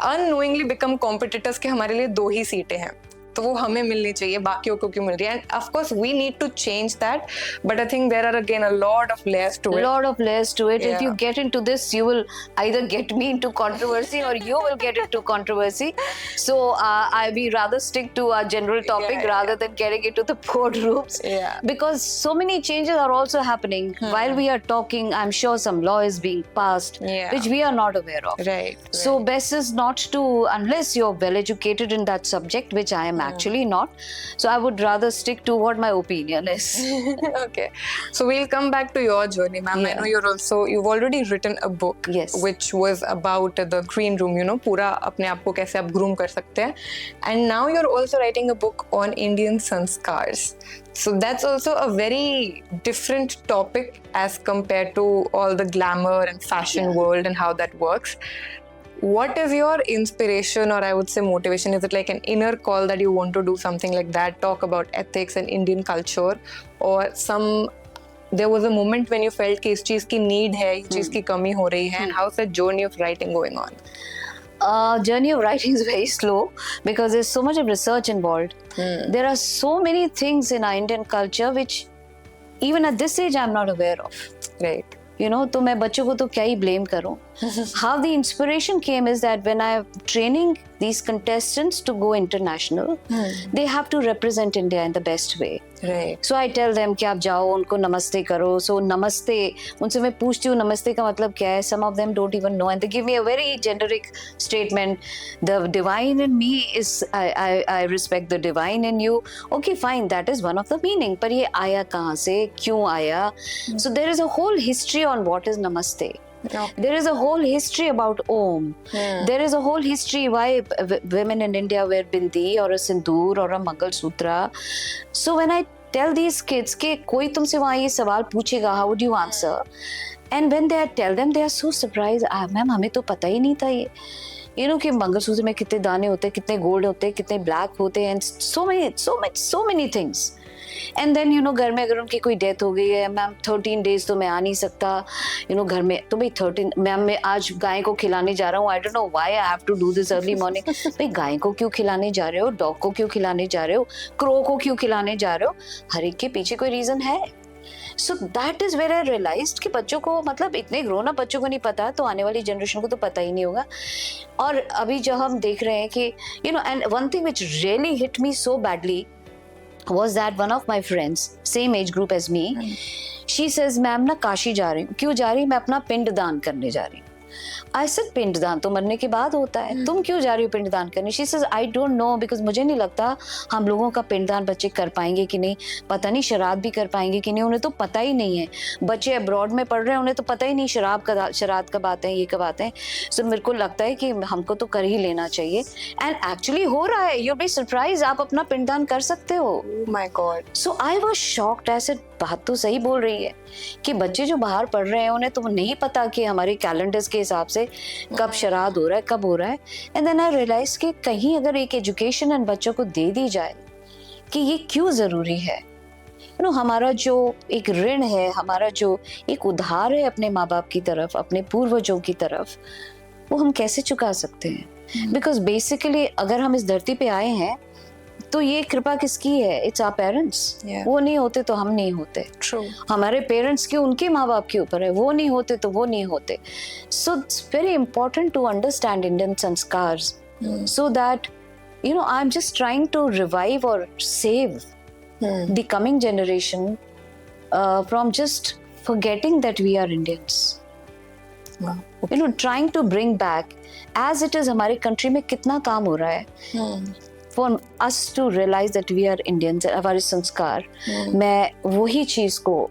unknowingly become competitors कि हमारे लिए 2 ही सीटें हैं, तो वो हमें मिलनी चाहिए, बाकियों को क्यों मिल रही है? And of course we need to change that, but I think there are again a lot of layers to it. Lot of layers to it. Yeah. If you get into this, you will either get me into controversy or you will get into controversy. So I be rather stick to our general topic rather than getting into the boardrooms. Yeah. Because so many changes are also happening while we are talking. I'm sure some law is being passed, which we are not aware of. Right. So best is not to, unless you're well educated in that subject, which I am actually not. So I would rather stick to what my opinion is. Okay. So we'll come back to your journey, ma'am. Yeah. I know you've already written a book, Yes. which was about the green room, you know, पूरा अपने आप को कैसे आप groom कर सकते हैं. And now you're also writing a book on Indian sanskars. So that's also a very different topic as compared to all the glamour and fashion world and how that works. What is your inspiration, or I would say motivation? Is it like an inner call that you want to do something like that, talk about ethics and Indian culture, or there was a moment when you felt कि इस चीज की need है, इस चीज की कमी हो रही है, and how's the journey of writing going on? Journey of writing is very slow because there's so much of research involved. There are so many things in our Indian culture which even at this age I'm not aware of. Right. You know, तो मैं बच्चों को तो क्या ही blame करूं. How the inspiration came is that when I'm training these contestants to go international, they have to represent India in the best way. Right. So I tell them कि आप जाओ उनको नमस्ते करो. So नमस्ते, उनसे मैं पूछती हूँ नमस्ते का मतलब क्या है. Some of them don't even know and they give me a very generic statement. The divine in me is, I respect the divine in you. Okay, fine, that is one of the meaning. पर ये आया कहाँ से, क्यों आया? So there is a whole history on what is namaste. Okay. There is a whole history about Om. There is a whole history why women in India wear bindi or a sindoor or a Mangal Sutra. So when I tell these kids कि कोई तुमसे वहाँ ये सवाल पूछेगा, how would you answer? And when they tell them, they are so surprised. Ma'am हमें तो पता ही नहीं था ये. You know कि मंगलसूत्र में कितने दाने होते हैं, कितने गोल्ड होते हैं, कितने ब्लैक होते हैं, and so many things. And then you know घर में अगर उनकी कोई डेथ हो गई है, मैम 13 days तो मैं आ नहीं सकता, you know घर में तो भाई 13, मैम मैं आज गाय को खिलाने जा रहा हूँ, I don't know why I have to do this early morning. भाई गाय को क्यों खिलाने जा रहे हो, डॉग को क्यों खिलाने जा रहे हो, क्रो को क्यों खिलाने जा रहे हो, हर एक के पीछे कोई रीजन है. So that is where I realised कि बच्चों को, मतलब इतने ग्रोन अप बच्चों को नहीं पता, तो आने वाली जनरेशन को तो पता ही नहीं होगा. और अभी जब हम देख रहे हैं कि you know, and one thing which really hit me so badly was that one of my friends, same age group as me, she says, ma'am ना काशी जा रही हूँ. क्यों जा रही? मैं अपना पिंड दान करने जा रही हूँ. I said, पिंड दान तो मरने के बाद होता है, तुम क्यों जा रही हो पिंड दान करने? She says, I don't know, because मुझे नहीं लगता हम लोगों का पिंड दान बच्चे कर पाएंगे कि नहीं, पता नहीं श्राद्ध भी कर पाएंगे कि नहीं, उन्हें तो पता ही नहीं है. बच्चे अब्रॉड में पढ़ रहे हैं, उन्हें तो पता ही नहीं श्राद्ध कब आते हैं, ये कब आते हैं. सो मेरे को लगता है कि हमको तो कर ही लेना चाहिए. एंड एक्चुअली हो रहा है. You'll be surprised, आप अपना पिंड दान कर सकते हो. Oh my God. So I was shocked. ऐसे बात तो सही बोल रही है कि बच्चे जो बाहर पढ़ रहे हैं उन्हें तो नहीं पता कि हमारे कैलेंडर्स के हिसाब से कब श्राद्ध हो रहा है, कब हो रहा है. एंड देन आई रियलाइज कि कहीं अगर एक एजुकेशन इन बच्चों को दे दी जाए कि ये क्यों जरूरी है. यू नो, हमारा जो एक ऋण है, हमारा जो एक उधार है अपने माँ बाप की तरफ, अपने पूर्वजों की तरफ, वो हम कैसे चुका सकते हैं. बिकॉज बेसिकली अगर हम इस धरती पे आए हैं तो ये कृपा किसकी है? It's our parents. वो नहीं होते तो हम नहीं होते. True. हमारे पेरेंट्स के, उनके माँ बाप के ऊपर है, वो नहीं होते तो वो नहीं होते. So it's very important to understand Indian sanskar, so that you know, I am just trying to revive और save the coming generation from just forgetting that we are Indians. Wow. You know, trying to bring back as it is. हमारे country में कितना काम हो रहा है for us to realize that we are Indians. हमारे संस्कार, मैं वही चीज को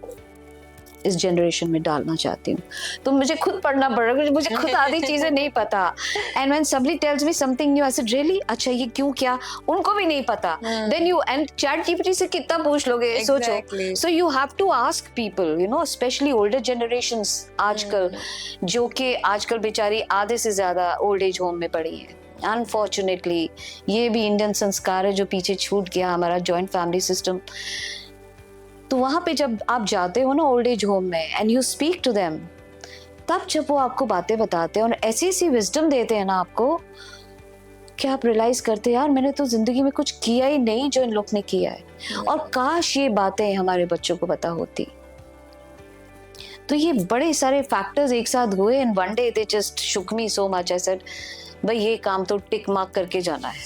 इस जनरेशन में डालना चाहती हूँ. तो मुझे खुद पढ़ना पड़ रहा है, मुझे खुद आधी चीजें नहीं पता. And when somebody tells me something new, I said, really? अच्छा, ये क्यों, क्या? उनको भी नहीं पता. Then you, and ChatGPT से कितना पूछ लोगे? Exactly. सोचो. So you have to ask people, you know, especially older generations आजकल, जो कि आजकल बेचारी आधे से ज्यादा ओल्ड एज होम में पड़ी है. अनफॉर्चुनेटली ये भी इंडियन संस्कार है जो पीछे छूट गया, हमारा जॉइंट फैमिली सिस्टम. तो वहां पे जब आप जाते हो ना ओल्ड एज होम में, and you speak to them, तब जब वो आपको बातें बताते हैं और ऐसी ऐसी विजडम देते हैं ना आपको, कि आप रियलाइज करते हैं, यार मैंने तो जिंदगी में कुछ किया ही नहीं जो इन लोग ने किया है. और काश ये बातें हमारे बच्चों को पता होती. तो ये बड़े सारे फैक्टर्स एक साथ हुए, and one day they just shook me so much. I said, भाई ये काम तो टिक मार्क करके जाना है.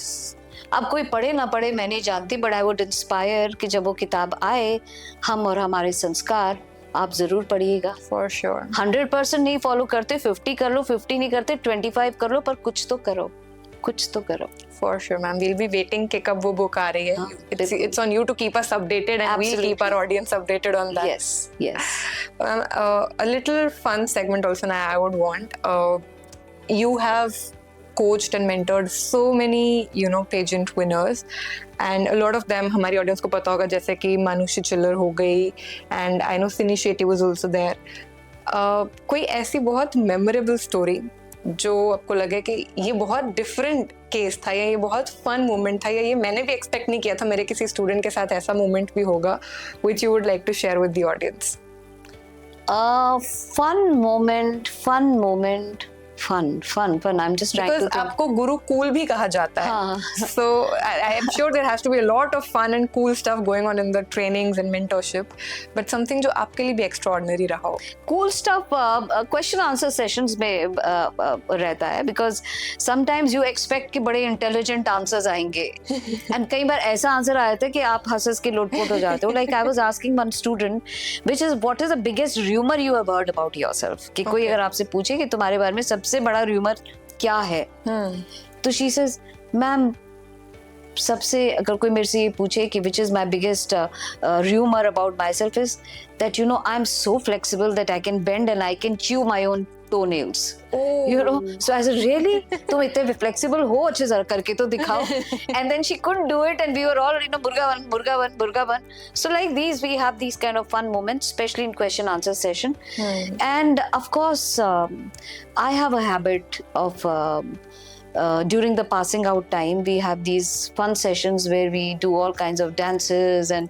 अब कोई पढ़े ना पढ़े मैं नहीं जानती, बट आई वुड इंस्पायर कि जब वो किताब आए, हम और हमारे संस्कार, आप जरूर पढ़िएगा. For sure. 100% नहीं फॉलो करते, 50 कर लो, 50 नहीं करते, 25 कर लो, पर कुछ तो करो, कुछ तो करो. For sure, ma'am. We'll be waiting कि कब वो book आ रही है. It's on you to keep us updated, and we'll keep our audience updated on that. Yes, yes. A little fun segment also now I would want. You have coached and mentored so many, you know, pageant winners, and a lot of them हमारी audience को पता होगा, जैसे कि मानुषी चिल्लर हो गई, and I know Sini Shetty was also there. कोई ऐसी बहुत memorable story जो आपको लगे कि ये बहुत डिफरेंट केस था, या ये बहुत फन मोमेंट था, या ये मैंने भी एक्सपेक्ट नहीं किया था मेरे किसी स्टूडेंट के साथ ऐसा मोमेंट भी होगा, which you would like to share with the audience? Fun moment. I'm just trying Because to think. आपको गुरु कूल भी कहा जाता है. So I am sure there has to be a lot of fun and cool stuff going on in the trainings and mentorship, but something जो आपके लिए भी extraordinary रहा हो. Cool stuff question answer sessions में रहता है, because sometimes you expect कि बड़े intelligent answers आएंगे, and कई बार ऐसा आंसर आया था कि आप हंस के लोटपोट हो जाते हो. Like I was asking one student, which is what is the biggest rumor you have heard about yourself? कि कोई अगर आपसे पूछे कि तुम्हारे बारे में सबसे बड़ा रूमर क्या है, तो शी सेज, मैम सबसे, अगर कोई मेरे से ये पूछे कि which is my biggest rumour about my self is that, you know, I am so flexible that I can bend and I can chew my own toenails. You know, so I said, really? तुम इतने flexible हो, अच्छे जरा करके तो दिखाओ. And then she couldn't do it, and we were all, you know, burga ban. So like these, we have these kind of fun moments, especially in question answer session. And of course, I have a habit of during the passing out time, we have these fun sessions where we do all kinds of dances, and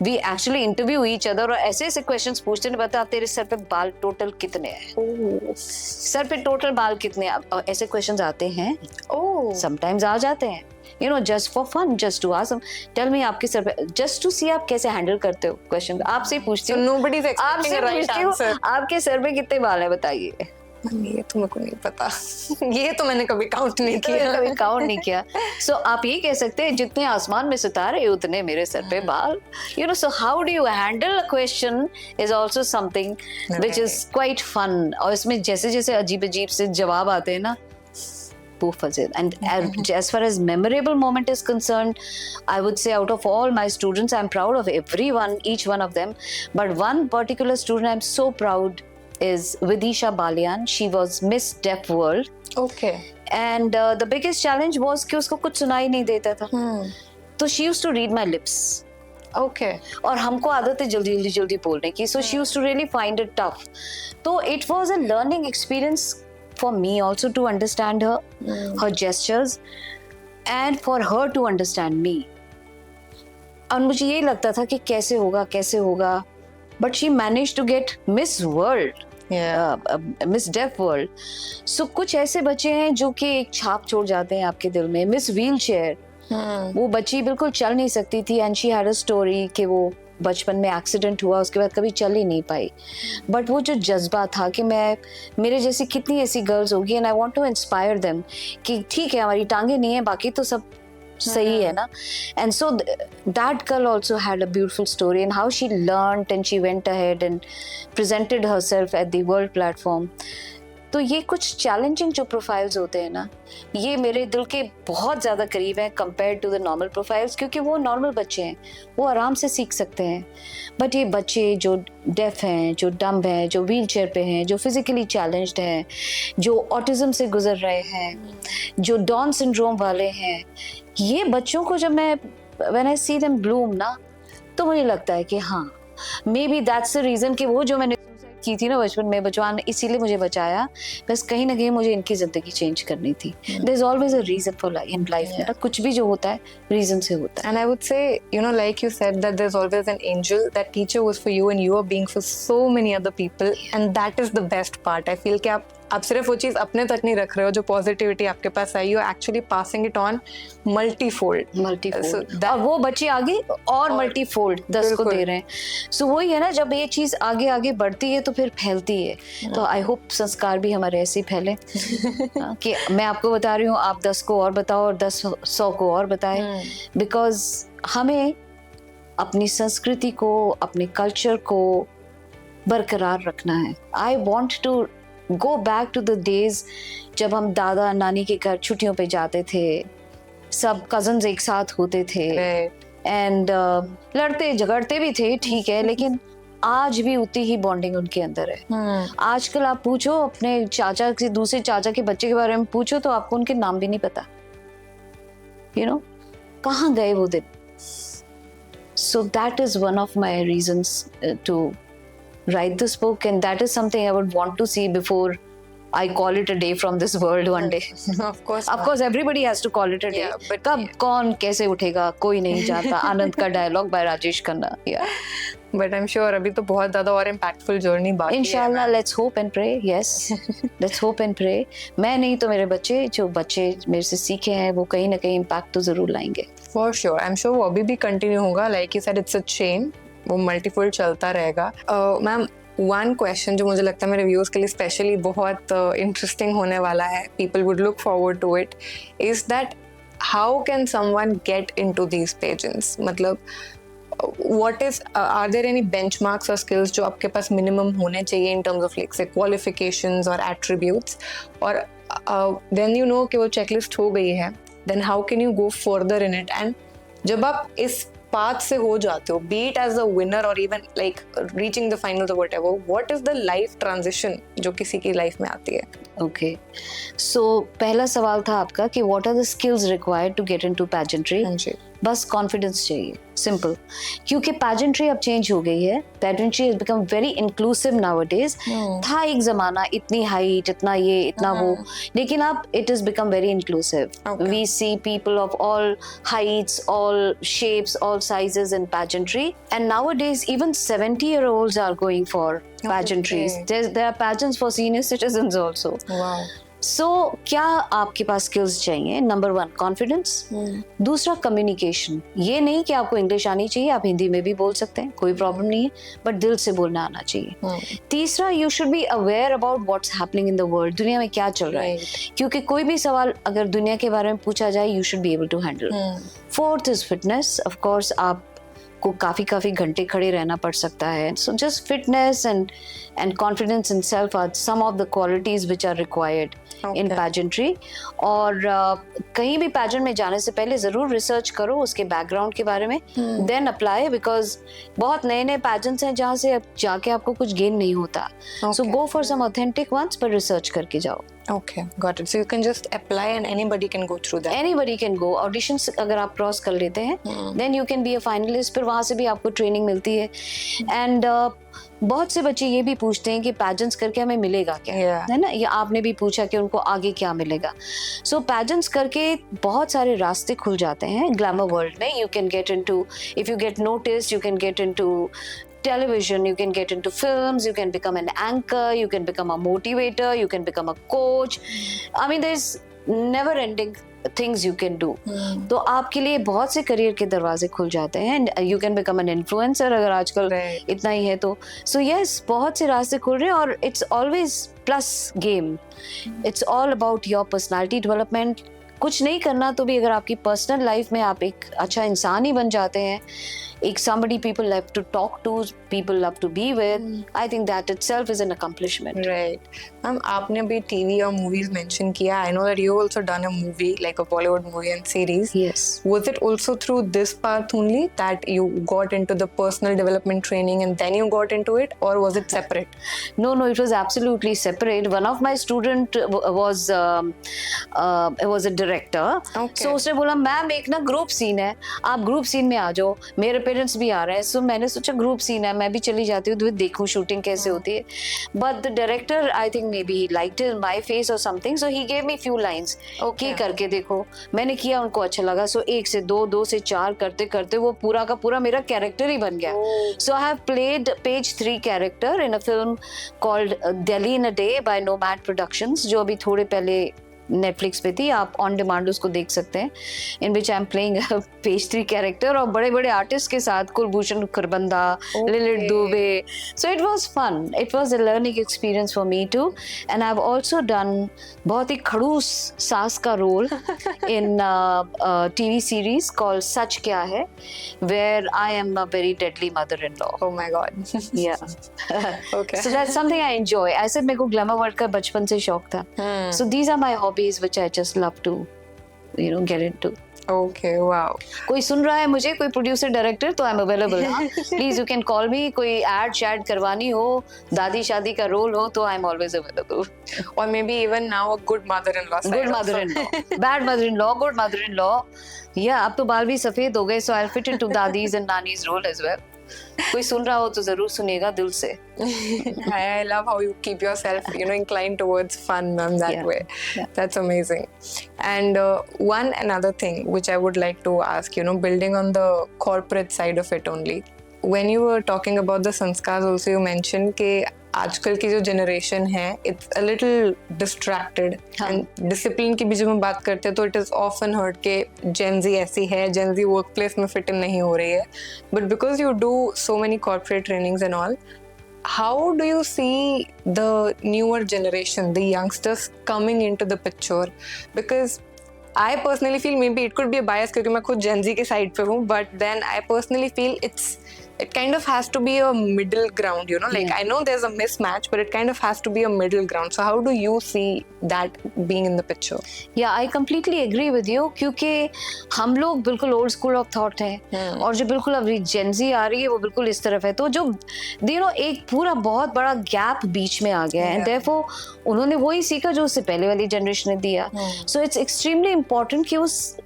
we actually interview each other. और ऐसे questions पूछते हैं, बता तेरे sir पे बाल total कितने हैं? सर पे टोटल बाल कितने हैं? ऐसे questions आते हैं. Sometimes आ जाते हैं. you know, just for fun, just to ask them, tell me आपके सर पे, just to see आप कैसे handle करते हो question, आपसे पूछती So हूँ, nobody's expecting आपसे a right पूछती हूँ, answer. आपके सर पे कितने बाल हैं बताइए. ये तो मेरे को नहीं पता. ये तो मैंने कभी काउंट नहीं तो किया. कभी काउंट नहीं किया. सो आप ये कह सकते हैं जितने आसमान में सितारे उतने मेरे सर पे बाल. You know, so how do you handle a question is also something which is quite fun. और इसमें जैसे जैसे अजीब अजीब से जवाब आते हैं ना, वो फजे. And as far as memorable moment is concerned, I would say out of all my students, I'm proud of everyone, each one of them. But one particular student I'm so proud is Vidisha Balian. She was Miss Deaf World. Okay. And the biggest challenge was कि उसको कुछ सुनाई नहीं देता था. तो she used to read my lips. Okay. और हमको आदत है जल्दी जल्दी बोलने की. So she used to really find it tough. तो it was a learning experience for me also to understand her, her gestures, and for her to understand me. और मुझे ये लगता था कि कैसे होगा. But she managed to get Miss World. Miss Deaf World. So कुछ ऐसे बच्चे हैं जो कि एक छाप छोड़ जाते हैं आपके दिल में. मिस व्हील चेयर, वो बच्ची बिल्कुल चल नहीं सकती थी and she had a story कि वो बचपन में एक्सीडेंट हुआ, उसके बाद कभी चल ही नहीं पाई. बट वो जो जज्बा था कि मैं, मेरे जैसी कितनी ऐसी गर्ल्स होगी and I want to inspire them कि ठीक है हमारी टांगे नहीं है, बाकी तो सब सही है ना. And so that girl also had a beautiful story and how she learned and she went ahead and presented herself at the world platform. तो ये कुछ चैलेंजिंग जो प्रोफाइल्स होते हैं ना, ये मेरे दिल के बहुत ज़्यादा करीब हैं compare to the normal profiles, क्योंकि वो नॉर्मल बच्चे हैं, वो आराम से सीख सकते हैं. बट ये बच्चे जो डेफ हैं, जो डम्ब हैं, जो व्हील चेयर पे हैं, जो फिजिकली चैलेंज्ड हैं, जो ऑटिज्म से गुजर रहे हैं, जो डाउन सिंड्रोम वाले हैं, ये बच्चों को जब मैं when I see them Bloom ना, तो मुझे लगता है कि हाँ, may be that's the reason कि वो जो मैंने की थी ना बचपन में, बचवान इसीलिए मुझे बचाया. बस कहीं ना कहीं मुझे इनकी जिंदगी चेंज करनी थी. There is always a reason for in life में. कुछ भी जो होता है रीजन से होता है. And I would say, you know, like you said, that there's always an angel. That teacher was for you and you are being for so many other people. And that is the best part. I feel कि आप सिर्फ वो चीज़ अपने तक नहीं रख रहे हो, जो पॉजिटिविटी आपके पास आई, you are actually passing it on multifold. और वो बच्चे आगे और मल्टीफोल्ड 10 को दे रहे हैं. सो वही है ना, जब ये चीज़ आगे आगे बढ़ती है तो फिर फैलती है. तो आई होप संस्कार भी हमारे ऐसे ही फैले कि मैं आपको बता रही हूँ, आप 10 को और बताओ और 10 100 को और बताए. बिकॉज हमें अपनी संस्कृति को, अपने कल्चर को बरकरार रखना है. I want to go back to the days जब हम दादा नानी के घर छुट्टियों पे जाते थे, सब कजन्स एक साथ होते थे एंड लड़ते झगड़ते भी थे, ठीक है, लेकिन आज भी उतनी ही बॉन्डिंग उनके अंदर है. आजकल आप पूछो अपने चाचा से, दूसरे चाचा के बच्चे के बारे में पूछो तो आपको उनके नाम भी नहीं पता. यू नो, कहाँ गए वो दिन. So that is one of my reasons to write this book, and that is something I would want to see before I call it a day from this world one day. Of course everybody has to call it a day. But कब कौन कैसे उठेगा कोई नहीं जानता. आनंद का dialogue by Rajesh Khanna. But I'm sure अभी तो बहुत ज़्यादा और impactful journey बाकी है. Inshallah, let's hope and pray. Yes, let's hope and pray. मैं नहीं तो मेरे बच्चे, जो बच्चे मेरे से सीखे हैं, वो कहीं ना कहीं impact तो जरूर लाएंगे. For sure, I'm sure वो अभी भी continue होगा. Like you said, it's a chain. वो मल्टीफोल्ड चलता रहेगा. मैम, वन क्वेश्चन जो मुझे लगता है मेरे व्यूअर्स के लिए स्पेशली बहुत इंटरेस्टिंग होने वाला है, people would look forward to it, is that how can someone get into these pageants. मतलब what is are there any benchmarks or skills जो आपके पास मिनिमम होने चाहिए in terms of like say qualifications or attributes, और then you know कि वो checklist हो गई है, then how can you go further in it. And जब आप इस पाथ से हो जाते हो, be it as a winner or even like reaching the finals or whatever, what is the life transition जो किसी की लाइफ में आती है? Okay, so पहला सवाल था आपका कि what are the skills required to get into pageantry. बस कॉन्फिडेंस चाहिए, सिंपल. क्योंकि पैजेंट्री अब चेंज हो गई है. Pageantry has become very inclusive nowadays. था एक जमाना इतनी हाइट, इतना ये, इतना वो, लेकिन अब it is become very inclusive. We see people of all heights, all shapes, all sizes in pageantry. And nowadays even 70-year-olds are going for pageantries. There are pageants for senior citizens also. Wow. So क्या आपके पास skills चाहिए? Number 1 confidence, दूसरा communication. ये नहीं कि आपको English आनी चाहिए, आप हिंदी में भी बोल सकते हैं, कोई प्रॉब्लम नहीं है, बट दिल से बोलना आना चाहिए। तीसरा, you should be aware about what's happening in the world, दुनिया में क्या चल रहा है, क्योंकि कोई भी सवाल अगर दुनिया के बारे में पूछा जाए, you should be able to handle. Fourth is fitness. Of course आप को काफी घंटे खड़े रहना पड़ सकता है, so just fitness and confidence in self are some of the qualities which are required in pageantry. और कहीं भी पैजेंट में जाने से पहले जरूर रिसर्च करो उसके बैकग्राउंड के बारे में, देन अप्लाई, बिकॉज बहुत नए नए पैजेंट्स हैं जहाँ से जाके आपको कुछ गेन नहीं होता। So go for some authentic ones, पर रिसर्च करके जाओ। Okay, got it. So you can just apply and anybody can go through that. Anybody can go. Auditions अगर आप क्रॉस कर लेते हैं, then you can be a finalist. फिर वहाँ से भी आपको ट्रेनिंग मिलती है। And बहुत से बच्चे ये भी पूछते हैं कि पैजेंट्स करके हमें मिलेगा क्या, है ना? या आपने भी पूछा कि उनको आगे क्या मिलेगा। सो पैजेंट्स करके बहुत सारे रास्ते खुल जाते हैं ग्लैमर वर्ल्ड में। You can get into, if you get noticed, you can get into television, you can get into films, you can become an anchor, you can become a motivator, you can become a coach. I mean, there's never ending things you can do. तो आपके लिए बहुत से career के दरवाजे खुल जाते हैं, and you can become an influencer अगर आजकल इतना ही है तो। So yes, बहुत से रास्ते खुल रहे हैं, और it's always plus game. It's all about your personality development. कुछ नहीं करना तो भी अगर आपकी पर्सनल लाइफ में आप एक अच्छा इंसान ही बन जाते हैं, एक somebody people love to talk to, people love to be with, I think that itself is an accomplishment. Right. Ma'am, आपने भी टीवी और मूवीज मेंशन किया. I know that you also done a movie, like a Bollywood movie and series. Yes. Was it also through this path only that you got into the personal development training and then you got into it, or was it separate? No, it was absolutely separate. One of my student was a director. Okay. So उसने बोला, ma'am एक ना group scene है, आप group scene में आ जाओ, मेरे parents भी आ रहे हैं। सो मैंने सोचा ग्रुप सीन है, मैं भी चली जाती हूँ, देखूँ शूटिंग कैसे होती है। But the director, I think may be he liked my face और something, so he gave me few lines कि करके देखो। मैंने किया, उनको अच्छा लगा। सो 1 से 2, 2 से 4 करते करते वो पूरा का पूरा मेरा कैरेक्टर ही बन गया। So I have played page 3 character in a film called Delhi in a day by Nomad Productions, जो अभी थोड़े पहले नेटफ्लिक्स पे थी, आप ऑन डिमांड उसको देख सकते हैं। In which I am playing page 3 character, और बड़े बड़े आर्टिस्ट के साथ, Kulbhushan Kharbanda, Lillete Dubey. So it was fun, it was a learning experience for me too. And I have also done बहुत ही खड़ूस सास का role in TV series called Sach Kya Hai, where I am a very deadly mother in law. Oh my God. Yeah. Okay. So that's something I enjoy. I said मेरे को glamour world का बचपन से शौक था। So these are my hobbies which I just love to, get into. Okay, wow. कोई सुन रहा है मुझे, कोई प्रोड्यूसर डायरेक्टर, तो I am available. Please you can call मी। कोई एड शैड करवानी हो, दादी शादी का रोल हो, तो I am always available. Or maybe even now a good mother-in-law side good also. Mother in law, bad mother in law, good mother in law. या अब तो बाल भी सफेद हो गए, सो आई फिट इनटू दादीज एंड नानीज रोल एज वेल। कोई सुन रहा हो तो जरूर सुनिएगा दिल से। I love how you keep yourself, inclined towards fun, ma'am, that Yeah. way. Yeah. That's amazing. And another thing which I would like to ask, building on the corporate side of it only. When you were talking about the sanskars also, you mentioned कि आजकल की जो generation है, it's a little distracted. And discipline की भी जब हम बात करते हैं तो it is often heard कि Gen Z ऐसी है, Gen Z workplace में fit in नहीं हो रही है. But because you do so many corporate trainings and all, how do you see the newer generation, the youngsters coming into the picture? Because I personally feel maybe it could be a bias क्योंकि मैं खुद Gen Z के side पे हूँ, but then I personally feel it kind of has to be a middle ground, like I know there's a mismatch, but it kind of has to be a middle ground. So how do you see that being in the picture? Yeah, I completely agree with you, क्योंकि हम लोग बिल्कुल old school of thought हैं, और जो बिल्कुल अभी जेन ज़ी आ रही है वो बिल्कुल इस तरफ है। तो जो एक पूरा बहुत बड़ा गैप बीच में आ गया है, एंड देयरफॉर उन्होंने वही सीखा जो उससे पहले वाली जनरेशन ने दिया। सो इट्स एक्सट्रीमली इम्पोर्टेंट कि उस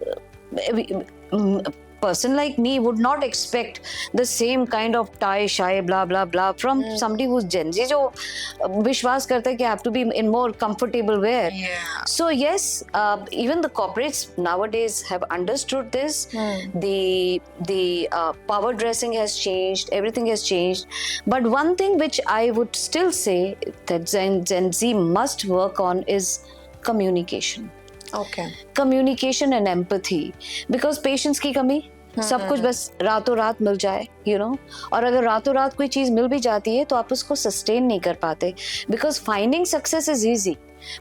person like me would not expect the same kind of tie shy blah blah blah from somebody who's Gen Z, जो विश्वास करता है कि I have to be in more comfortable wear. So yes, even the corporates nowadays have understood this. The power dressing has changed, everything has changed, but one thing which I would still say that Gen Z must work on is communication, Okay. Communication and empathy, because patience की कमी, सब कुछ बस रातों रात मिल जाए, you know, और अगर रातों रात कोई चीज मिल भी जाती है तो आप उसको सस्टेन नहीं कर पाते, because finding success is easy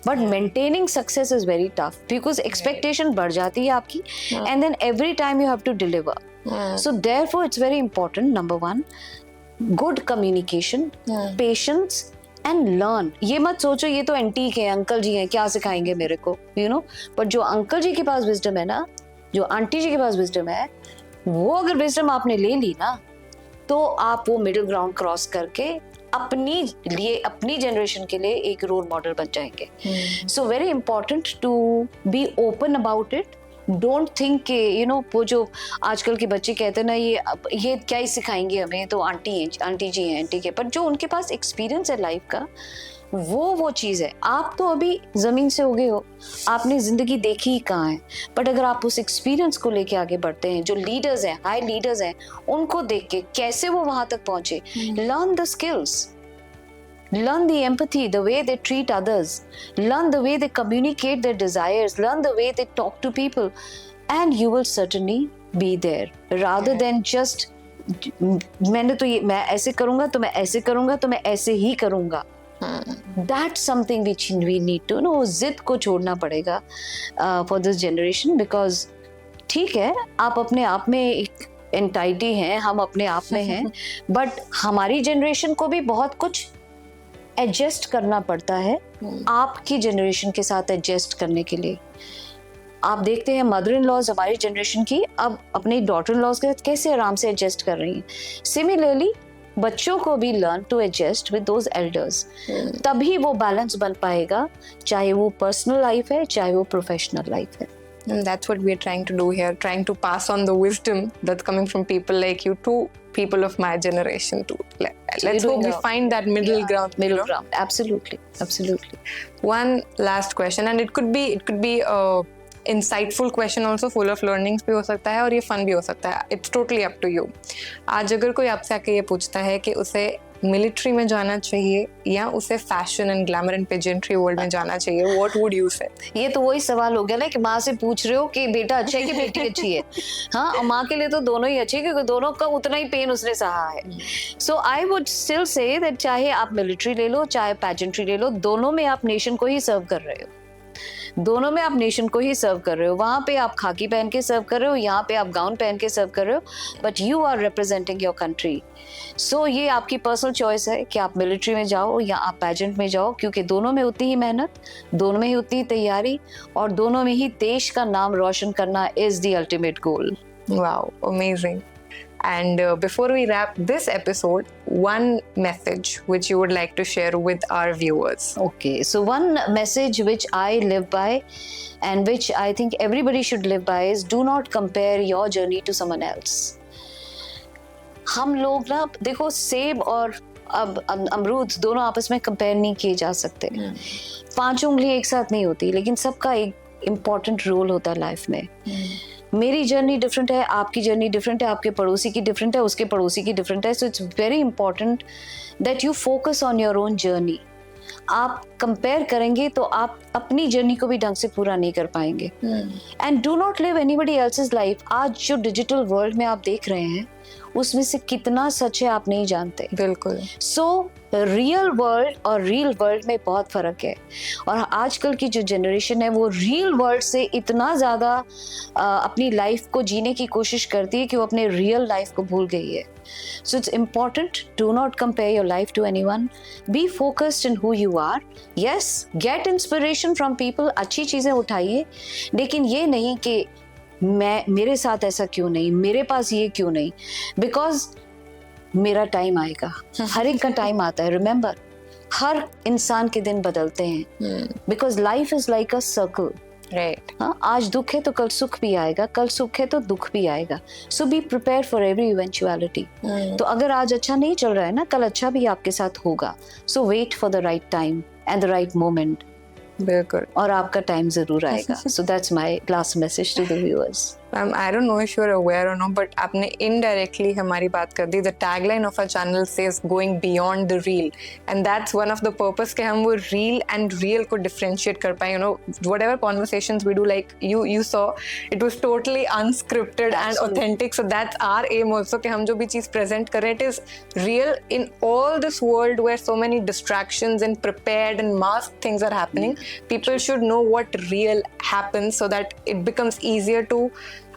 but maintaining success is very tough, because expectation बढ़ जाती है आपकी and then every time you have to deliver. So therefore it's very important, number one, good communication, patience and learn. ये मत सोचो ये तो antique है, अंकल जी हैं, क्या सिखाएंगे मेरे को, यू नो, बट जो अंकल जी के पास विजडम है ना, जो आंटी जी के पास विजडम है, वो अगर विजडम आपने ले ली ना, तो आप वो मिडिल ग्राउंड क्रॉस करके अपनी लिए, अपनी जनरेशन के लिए एक रोल मॉडल बन जाएंगे. So very important to be open about it. Don't think के यू नो, वो जो आजकल के बच्चे कहते हैं ना, ये क्या ही सिखाएंगे हमें, तो आंटी हैं, आंटी जी हैं, आंटी के, पर जो उनके पास एक्सपीरियंस है लाइफ का, वो चीज है. आप तो अभी जमीन से उगे हो, आपने जिंदगी देखी ही कहाँ है, बट अगर आप उस एक्सपीरियंस को लेके आगे बढ़ते हैं, जो लीडर्स हैं, हाई लीडर्स हैं, उनको देख के कैसे वो वहां तक पहुंचे, learn the skills, learn the empathy, the way they treat others, learn the way they communicate their desires, learn the way they talk to people, and you will certainly be there, rather than just मैंने तो ये, मैं ऐसे करूंगा तो मैं ऐसे करूंगा तो मैं ऐसे ही करूंगा. That's something which we need to know. जिद को छोड़ना पड़ेगा for this generation, because ठीक है आप अपने आप में एक एंटाइटी हैं, हम अपने आप में हैं, बट हमारी जनरेशन को भी बहुत कुछ एडजस्ट करना पड़ता है आपकी जनरेशन के साथ एडजस्ट करने के लिए. आप देखते हैं मदर इन लॉज हमारी जनरेशन की अब अपनी डॉटर इन लॉज के साथ कैसे आराम से एडजस्ट कर रही हैं. सिमिलरली बच्चों को भी learn to adjust with those elders, तभी वो बैलेंस बन पाएगा, चाहे वो पर्सनल लाइफ है चाहे वो प्रोफेशनल लाइफ है. And that's what we are trying to do here, trying to pass on the wisdom that's coming from people like you to people of my generation too. Let's hope we find that middle ground. Middle ground, absolutely, absolutely. One last question, and it could be a insightful question also, full of learnings भी हो सकता है और ये fun भी हो सकता है. It's totally up to you. आज अगर कोई आपसे आके ये पूछता है कि उसे मिलिट्री में जाना चाहिए या उसे fashion and glamour and pageantry world में जाना चाहिए, व्हाट वुड यू से? ये तो वही सवाल हो गया ना कि माँ से पूछ रहे हो कि बेटा अच्छा है कि बेटी अच्छी है. हाँ, और माँ के लिए तो दोनों ही अच्छे हैं, क्योंकि दोनों का उतना ही पेन उसने सहा है. So I would still say that चाहे आप मिलिट्री ले लो चाहे पेजेंट्री ले लो, दोनों में आप नेशन को ही सर्व कर रहे हो, दोनों में आप नेशन को ही सर्व कर रहे हो. वहां पे आप खाकी पहन के सर्व कर रहे हो, यहाँ पे आप गाउन पहन के सर्व कर रहे हो, but you are representing your country. So ये आपकी पर्सनल चॉइस है कि आप मिलिट्री में जाओ या आप पेजेंट में जाओ, क्योंकि दोनों में उतनी ही मेहनत, दोनों में ही उतनी तैयारी, और दोनों में ही देश का नाम रोशन करना is the ultimate goal. Wow, amazing. And before we wrap this episode, one message which you would like to share with our viewers. Okay, so one message which I live by and which I think everybody should live by is do not compare your journey to someone else. हम लोग ना देखो, सेब और अब अमरूद दोनों आपस में कंपेयर नहीं किए जा सकते. 5 उंगलियां एक साथ नहीं होती, लेकिन सबका एक इम्पॉर्टेंट रोल होता है लाइफ में. मेरी जर्नी डिफरेंट है, आपकी जर्नी डिफरेंट है, आपके पड़ोसी की डिफरेंट है, उसके पड़ोसी की डिफरेंट है. So it's very important that you focus on your own journey. आप कंपेयर करेंगे तो आप अपनी जर्नी को भी ढंग से पूरा नहीं कर पाएंगे. And do not live anybody else's life. आज जो डिजिटल वर्ल्ड में आप देख रहे हैं उसमें से कितना सच है आप नहीं जानते. बिल्कुल. सो रियल वर्ल्ड और रियल वर्ल्ड में बहुत फर्क है, और आजकल की जो जनरेशन है वो रियल वर्ल्ड से इतना ज्यादा अपनी लाइफ को जीने की कोशिश करती है कि वो अपने रियल लाइफ को भूल गई है. So it's important, do not compare your life to anyone, be focused in who you are. Yes, get inspiration from people, अच्छी चीजें उठाइए, लेकिन ये नहीं कि मेरे साथ ऐसा क्यों नहीं, मेरे पास ये क्यों नहीं, बिकॉज मेरा टाइम आएगा. हर एक का टाइम आता है. रिमेंबर, हर इंसान के दिन बदलते हैं, because life is like a circle. Right. हाँ, आज दुख है तो कल सुख भी आएगा, कल सुख है तो दुख भी आएगा. So be prepare for every eventuality. तो अगर आज अच्छा नहीं चल रहा है ना, कल अच्छा भी आपके साथ होगा. So wait for the right time and the right moment. बिल्कुल. और आपका टाइम जरूर आएगा. So that's my last message to the viewers. I don't know if you're aware or not, but आपने indirectly हमारी बात कर दी. The tagline of our channel says going beyond the real, and that's one of the purpose कि हम वो real and real को differentiate कर पाए. You know, whatever conversations we do, like you saw, it was totally unscripted and authentic. So that's our aim also कि हम जो भी चीज़ present कर रहे हैं, it is real in all this world where so many distractions and prepared and masked things are happening. People should know what real happens so that it becomes easier to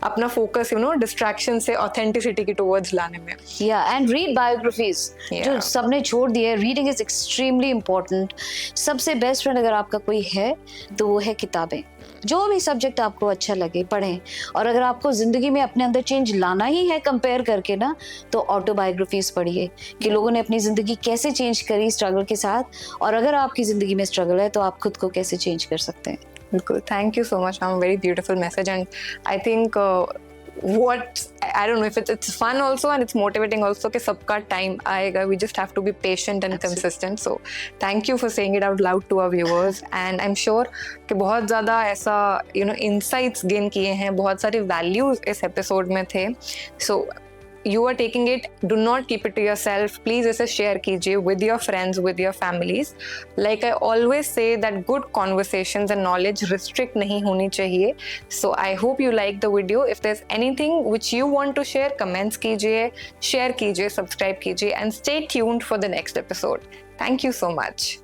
अपना focus distraction से authenticity की towards लाने में. And read biographies जो सबने छोड़ दिया है. Reading is extremely important. सबसे बेस्ट फ्रेंड अगर आपका कोई है तो वो है किताबें. जो भी सब्जेक्ट आपको अच्छा लगे पढ़ें. और अगर आपको जिंदगी में अपने अंदर चेंज लाना ही है कंपेयर करके ना, तो ऑटोबायोग्राफीज पढ़िए कि लोगों ने अपनी जिंदगी कैसे चेंज करी स्ट्रगल के साथ, और अगर आपकी जिंदगी में स्ट्रगल है तो आप खुद को कैसे चेंज कर सकते हैं. Thank you so much, ma'am. Very beautiful message, and I think what I don't know if it's fun also and it's motivating also कि सबका time आएगा. We just have to be patient and consistent. So thank you for saying it out loud to our viewers, and I'm sure कि बहुत ज़्यादा ऐसा insights gain किए हैं, बहुत सारे values इस episode में थे. So you are taking it, do not keep it to yourself. Please इसे share कीजिए with your friends, with your families. Like I always say that good conversations and knowledge restrict नहीं होनी चाहिए. So I hope you like the video. If there's anything which you want to share, comments कीजिए, share कीजिए, subscribe कीजिए, and stay tuned for the next episode. Thank you so much.